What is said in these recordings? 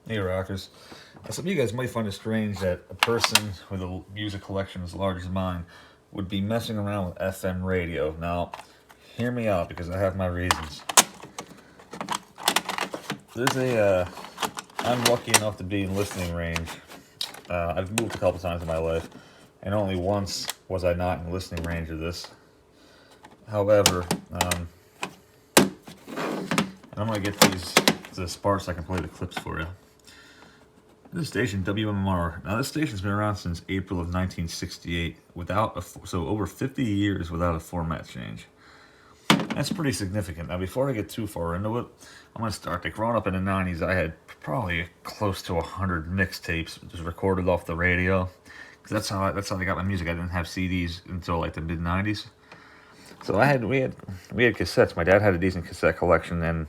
Hey, rockers. Some of you guys might find it strange that a person with a music collection as large as mine would be messing around with FM radio. Now, hear me out because I have my reasons. I'm lucky enough to be in listening range. I've moved a couple times in my life, and only once was I not in listening range of this. However, and I'm going to get to the parts so I can play the clips for you. This station, WMMR. Now, this station's been around since April of 1968, so over 50 years without a format change. That's pretty significant. Now, before I get too far into it, I'm going to start. Growing up in the 90s, I had probably close to 100 mixtapes just recorded off the radio. Because that's how I got my music. I didn't have CDs until like the mid 90s. So we had cassettes. My dad had a decent cassette collection, and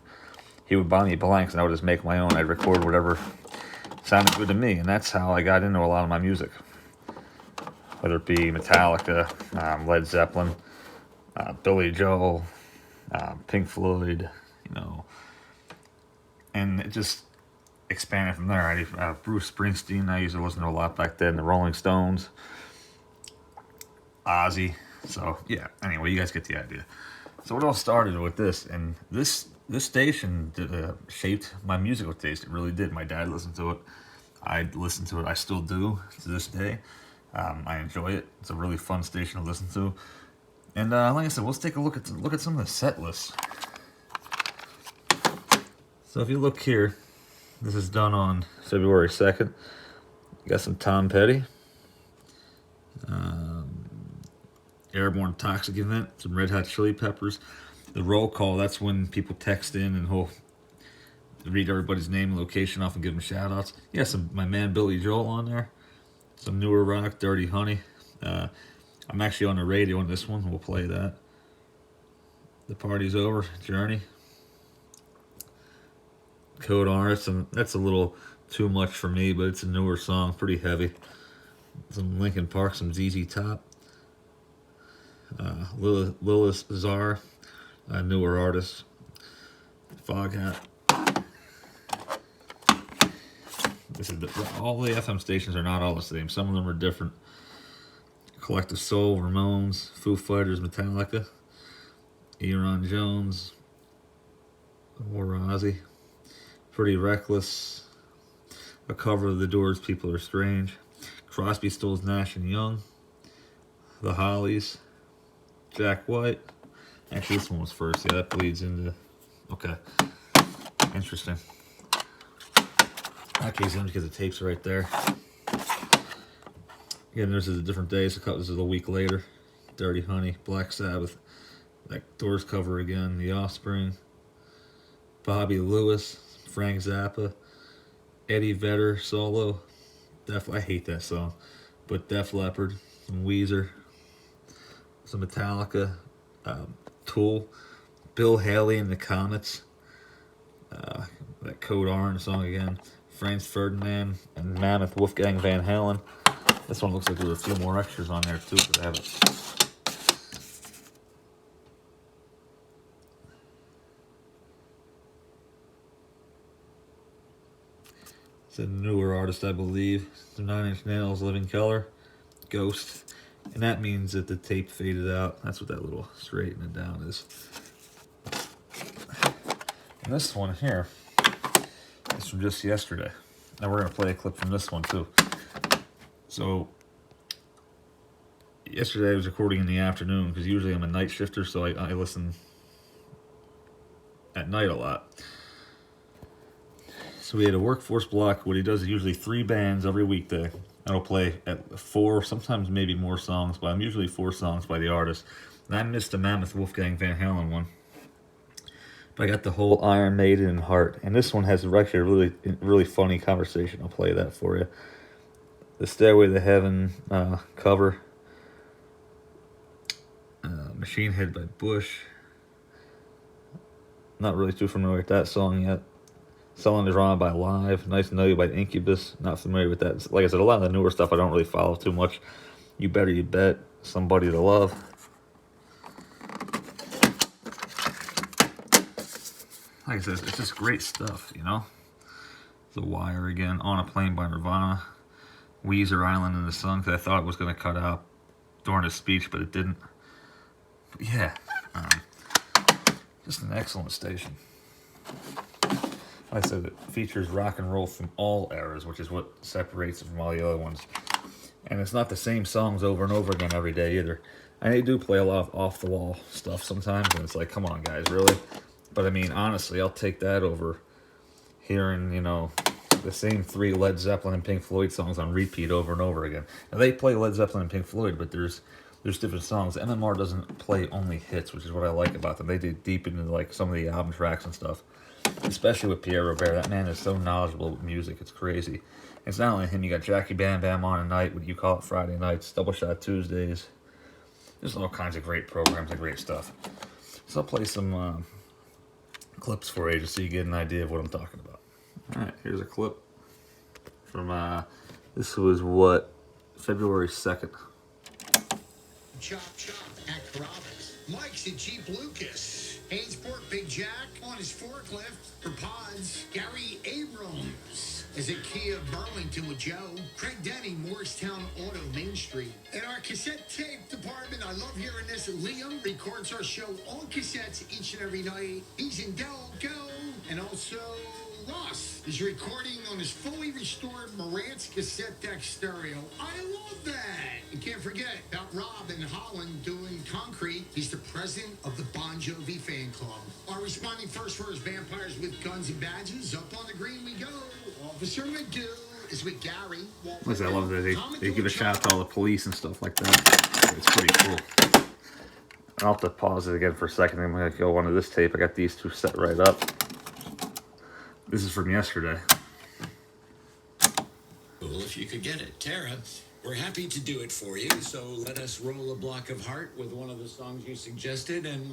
he would buy me blanks, and I would just make my own. I'd record whatever sounded good to me, and that's how I got into a lot of my music. Whether it be Metallica, Led Zeppelin, Billy Joel, Pink Floyd, and it just expanded from there. Bruce Springsteen, I used to listen to a lot back then. The Rolling Stones, Ozzy. So yeah. Anyway, you guys get the idea. So it all started with this, and this station shaped my musical taste. It really did. My dad listened to it. I listened to it. I still do to this day. I enjoy it. It's a really fun station to listen to. And like I said, let's take a look at some of the set lists. So if you look here, this is done on February 2nd. You got some Tom Petty, Airborne Toxic Event, some Red Hot Chili Peppers. The roll call, that's when people text in and he'll read everybody's name and location off and give them shout outs. Yeah, my man Billy Joel on there. Some newer rock, Dirty Honey. I'm actually on the radio on this one. We'll play that. The Party's Over, Journey. Code Orange, that's a little too much for me, but it's a newer song, pretty heavy. Some Linkin Park, some ZZ Top. Lilith Czar, a newer artist. Foghat. All the FM stations are not all the same. Some of them are different. Collective Soul, Ramones, Foo Fighters, Metallica, Aaron Jones, or Ozzy. Pretty Reckless, a cover of The Doors' People Are Strange, Crosby, Stills, Nash and Young, The Hollies, Jack White. Actually, this one was first. Yeah, that bleeds into... Okay. Interesting. That case in because the tape's right there. Again, this is a different day, so this is a week later. Dirty Honey, Black Sabbath, that Doors cover again, The Offspring, Bobby Lewis, Frank Zappa, Eddie Vedder solo. I hate that song, but Def Leppard, some Weezer, some Metallica, Tool, Bill Haley and the Comets, that Code Orange song again, Franz Ferdinand and Mammoth Wolfgang Van Halen. This one looks like there's a few more extras on there too, but I haven't. It's a newer artist, I believe. The 9 Inch Nails, Living Color, Ghost. And that means that the tape faded out. That's what that little straighten it down is. And this one here is from just yesterday. Now we're going to play a clip from this one too. So, yesterday I was recording in the afternoon because usually I'm a night shifter, so I listen at night a lot. So we had a workforce block. What he does is usually 3 bands every weekday. I'll play at 4, sometimes maybe more songs, but I'm usually 4 songs by the artist. And I missed the Mammoth Wolfgang Van Halen one. But I got the whole Iron Maiden and Heart. And this one has actually a really funny conversation. I'll play that for you. The Stairway to Heaven cover. Machine Head by Bush. Not really too familiar with that song yet. Selling Nirvana by Live. Nice to Know You by Incubus. Not familiar with that. Like I said, a lot of the newer stuff I don't really follow too much. You Better You Bet. Somebody to Love. Like I said, it's just great stuff, The Wire again. On a Plane by Nirvana. Weezer, Island in the Sun, because I thought it was going to cut out during his speech, but it didn't. But yeah, just an excellent station. Like I said, it features rock and roll from all eras, which is what separates it from all the other ones. And it's not the same songs over and over again every day either. And they do play a lot of off-the-wall stuff sometimes, and it's like, come on, guys, really? But I mean, honestly, I'll take that over hearing, you know, the same 3 Led Zeppelin and Pink Floyd songs on repeat over and over again. Now, they play Led Zeppelin and Pink Floyd, but there's different songs. MMR doesn't play only hits, which is what I like about them. They dig deep into like some of the album tracks and stuff. Especially with Pierre Robert. That man is so knowledgeable with music. It's crazy. It's not only him. You got Jackie Bam Bam on at night. What you call it, Friday nights. Double Shot Tuesdays. There's all kinds of great programs and great stuff. So I'll play some clips for you just so you get an idea of what I'm talking about. All right, here's a clip from this was what, February 2nd. Chop Chop at Carrabba's. Mike's at Jeep Lucas. Hainsport Big Jack on his forklift for pods. Gary Abrams is at Kia Burlington with Joe. Craig Denny, Morristown Auto Main Street. In our cassette tape department, I love hearing this. Liam records our show on cassettes each and every night. He's in Del Go. And also Ross is recording on his fully restored Marantz cassette deck stereo. I love that. And can't forget about Rob in Holland doing Concrete. He's the president of the Bon Jovi fan club. Our responding first for his Vampires with Guns and Badges. Up on the green we go. Officer McGill is with Gary. Listen, I love that they give a shout out to all the police and stuff like that. It's pretty cool. I'll have to pause it again for a second. I'm going to go onto this tape. I got these 2 set right up. This is from yesterday. Well, if you could get it. Tara, we're happy to do it for you, so let us roll a block of heart with one of the songs you suggested. And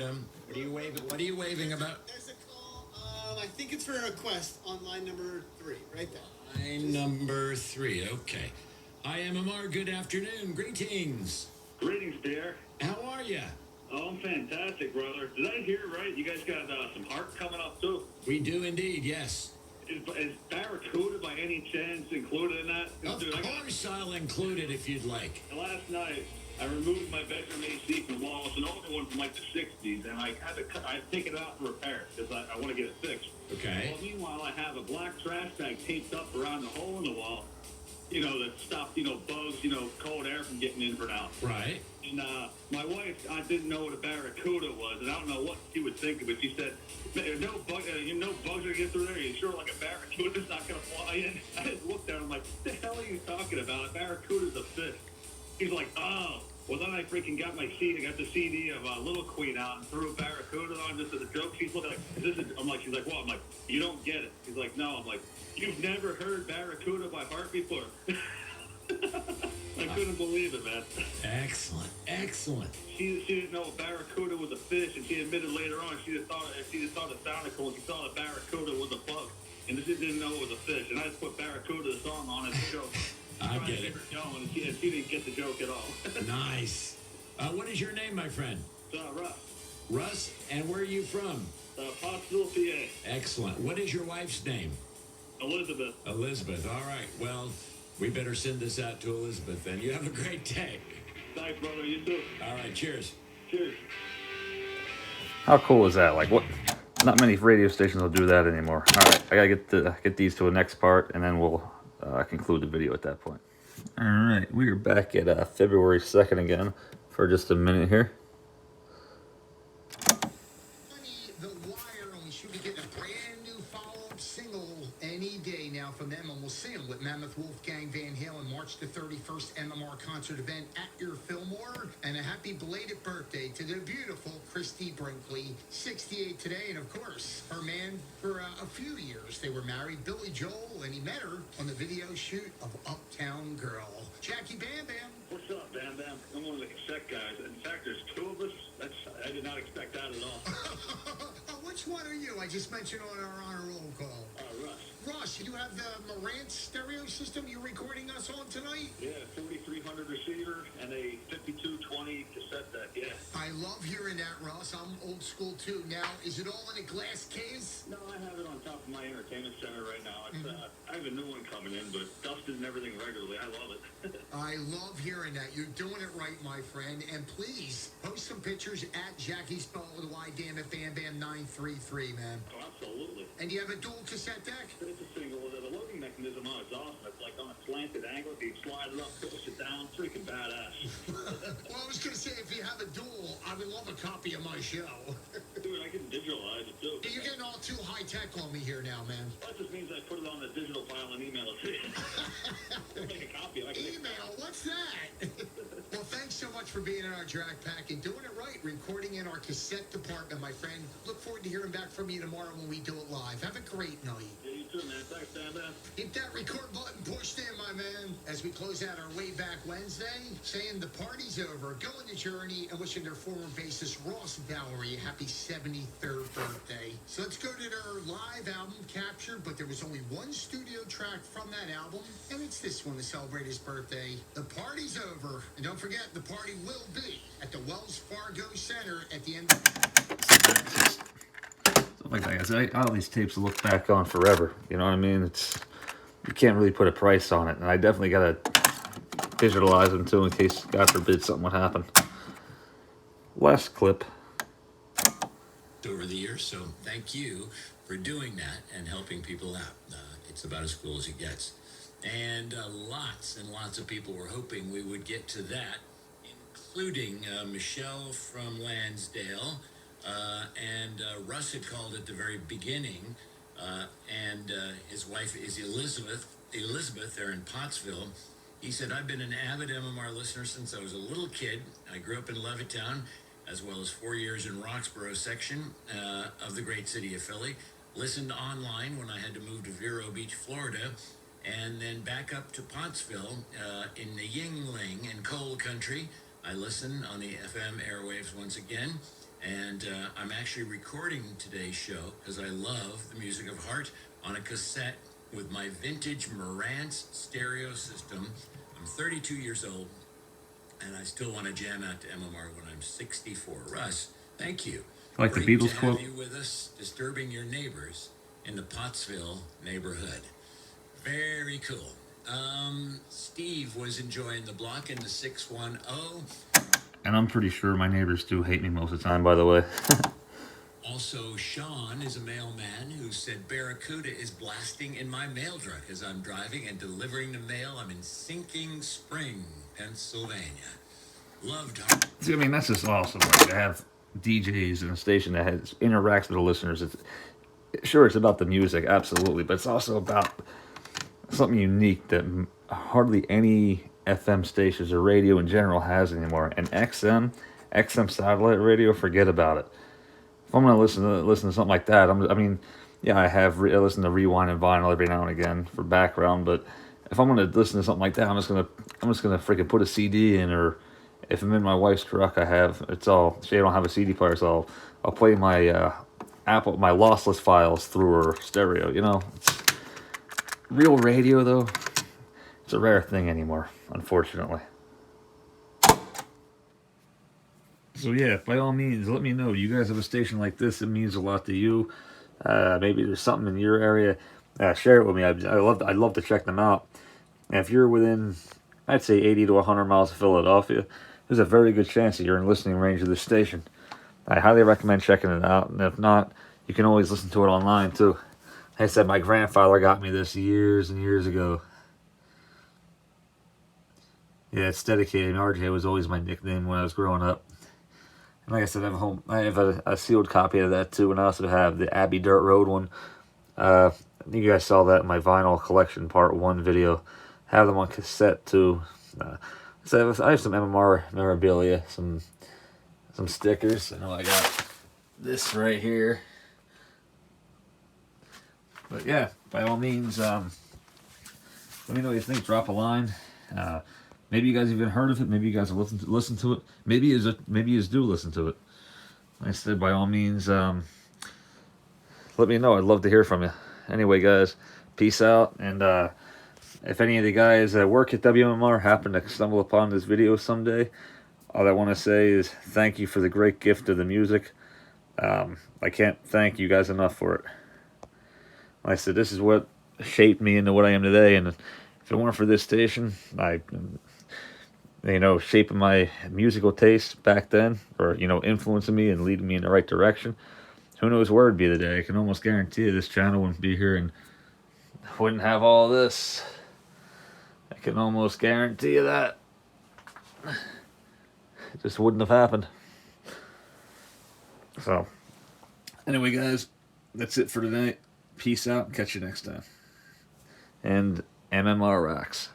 what are you waving about? There's a call. I think it's for a request on line number 3, right there. Line number 3, okay. Hi, MMR, good afternoon. Greetings. Greetings, dear. How are you? Oh, I'm fantastic, brother. Did I hear right? You guys got some heart coming up, too? We do indeed, yes. Is Barracuda by any chance included in that? Of course I'll include it if you'd like. Last night, I removed my bedroom AC from the wall. It's an older one from like the 60s, and I take it out for repair because I want to get it fixed. Okay. Well, meanwhile, I have a black trash bag taped up around the hole in the wall, you know, that stops, you know, bugs, you know, cold air from getting in and out. Right. And my wife, I didn't know what a barracuda was, and I don't know what she would think of it. She said, no bugs are going to get through there. Are you sure like a barracuda's not going to fly in? I just looked at him like, what the hell are you talking about? A barracuda's a fish. He's like, oh. Well, then I freaking got my CD. I got the CD of Little Queen out and threw a barracuda on just as a joke. She's looking like, I'm like, she's like, what? I'm like, you don't get it. She's like, no. I'm like, you've never heard Barracuda by heart before? I couldn't believe it, man. Excellent, excellent. She didn't know a barracuda was a fish, and she admitted later on she just thought it sounded cool. She thought a barracuda was a bug, and she didn't know it was a fish. And I just put Barracuda the song on as a joke. I get it. And she didn't get the joke at all. Nice. What is your name, my friend? Russ. Russ, and where are you from? Pottsville, PA. Excellent. What is your wife's name? Elizabeth. Elizabeth. All right. Well, we better send this out to Elizabeth then. You have a great day. Thanks, brother. You too. All right. Cheers. Cheers. How cool is that? Like, what? Not many radio stations will do that anymore. All right, I gotta get these to the next part, and then we'll conclude the video at that point. All right, we are back at February 2nd again for just a minute here. The Wire, and we should be getting a brand new follow-up single any day now from them, and we'll see them with Mammoth Wolfgang Van Halen, March the 31st MMR concert event at your Fillmore. And a happy belated birthday to the beautiful Christy Brinkley, 68 today, and of course, her man for a few years. They were married, Billy Joel, and he met her on the video shoot of Uptown Girl. Jackie Bam Bam. What's up, Bam Bam? I'm one of the cassette guys. In fact, there's 2 of us. I did not expect that at all. Which one are you? I just mentioned on our honor roll call. Russ. Ross, you have the Marantz stereo system you're recording us on tonight? Yeah, 4300 receiver and a 5220 cassette deck, yeah. I love hearing that, Ross. I'm old school, too. Now, is it all in a glass case? No, I have it on top of my entertainment center right now. It's, I have a new one coming in, but dusted and everything regularly. I love it. I love hearing that. You're doing it right, my friend. And please post some pictures at Jackie Spell with Y Damn It Bam Bam 933, man. Oh, absolutely. And you have a dual cassette deck? It's a single. The loading mechanism on it's awesome. It's like on a slanted angle. If you slide it up, push it down, freaking badass. Well, I was going to say, if you have a dual, I would love a copy of my show. Dude, I can digitalize it too. You're getting all too high-tech on me here now, man. That just means I put it on a digital file and email it to you. Make a copy. I can make a Email? What's that? Well, thanks so much for being in our drag pack and doing it right, recording in our cassette department, my friend. Look forward to hearing back from you tomorrow when we do it live. Have a great night. Yeah, you too, man. Thanks, Dan. Keep that record button pushed in, my man. As we close out our Way Back Wednesday, saying the party's over, going to Journey, and wishing their former bassist Ross Valerie a happy 73rd birthday. So let's go to their live album, Capture, but there was only one studio track from that album, and it's this one to celebrate his birthday. The party's over, and don't forget, the party will be at the Wells Fargo Center at the end of... Like I said, all these tapes look back on forever. You know what I mean? It's, you can't really put a price on it, and I definitely gotta digitalize them too in case, God forbid, something would happen. Last clip. Over the years, so thank you for doing that and helping people out. It's about as cool as it gets. And lots and lots of people were hoping we would get to that, including Michelle from Lansdale, and Russ had called at the very beginning, and his wife is Elizabeth, they're in Pottsville. He said, I've been an avid MMR listener since I was a little kid. I grew up in Levittown, as well as 4 years in Roxborough section of the great city of Philly. Listened online when I had to move to Vero Beach, Florida, and then back up to Pottsville in the Yingling and coal country. I listen on the FM airwaves once again, and I'm actually recording today's show because I love the music of Heart on a cassette with my vintage Marantz stereo system. I'm 32 years old, and I still want to jam out to MMR when I'm 64. Russ, thank you. Like the Great Beatles to quote? have you with us, disturbing your neighbors in the Pottsville neighborhood. Very cool. Steve was enjoying the block in the 610. And I'm pretty sure my neighbors do hate me most of the time, by the way. Also, Sean is a mailman who said Barracuda is blasting in my mail truck as I'm driving and delivering the mail. I'm in Sinking Spring, Pennsylvania. Loved Heart. See, I mean, that's just awesome. Like, to have DJs in a station that interacts with the listeners. Sure, it's about the music, absolutely, but it's also about something unique that hardly any FM stations or radio in general has anymore. And XM satellite radio, forget about it. If I'm gonna listen to something like that, I listen to Rewind and Vinyl every now and again for background. But if I'm gonna listen to something like that, I'm just gonna freaking put a CD in, or if I'm in my wife's truck, she don't have a CD player, so I'll play my my lossless files through her stereo. You know, real radio though, it's a rare thing anymore, unfortunately. So yeah, by all means, let me know. You guys have a station like this, it means a lot to you. Maybe there's something in your area. Share it with me. I'd love to check them out. And if you're within, I'd say 80 to 100 miles of Philadelphia, there's a very good chance that you're in listening range of this station. I highly recommend checking it out. And if not, you can always listen to it online too. Like I said, my grandfather got me this years and years ago. Yeah, it's dedicated. RJ was always my nickname when I was growing up. And like I said, I have a sealed copy of that too, and I also have the Abbey Dirt Road one. I think you guys saw that in my vinyl collection part 1 video. Have them on cassette too. So I have some MMR memorabilia, some stickers. I know I got this right here. But yeah, by all means, let me know what you think. Drop a line. Maybe you guys even heard of it. Maybe you guys have listened to it. Maybe you do listen to it. Like I said, by all means, let me know. I'd love to hear from you. Anyway, guys, peace out. And if any of the guys that work at WMMR happen to stumble upon this video someday, all I want to say is thank you for the great gift of the music. I can't thank you guys enough for it. Like I said, this is what shaped me into what I am today. And if it weren't for this station, shaping my musical taste back then, or, influencing me and leading me in the right direction, who knows where it'd be today. I can almost guarantee you this channel wouldn't be here and wouldn't have all this. I can almost guarantee you that. It just wouldn't have happened. So, anyway, guys, that's it for today. Peace out and catch you next time. And MMR rocks.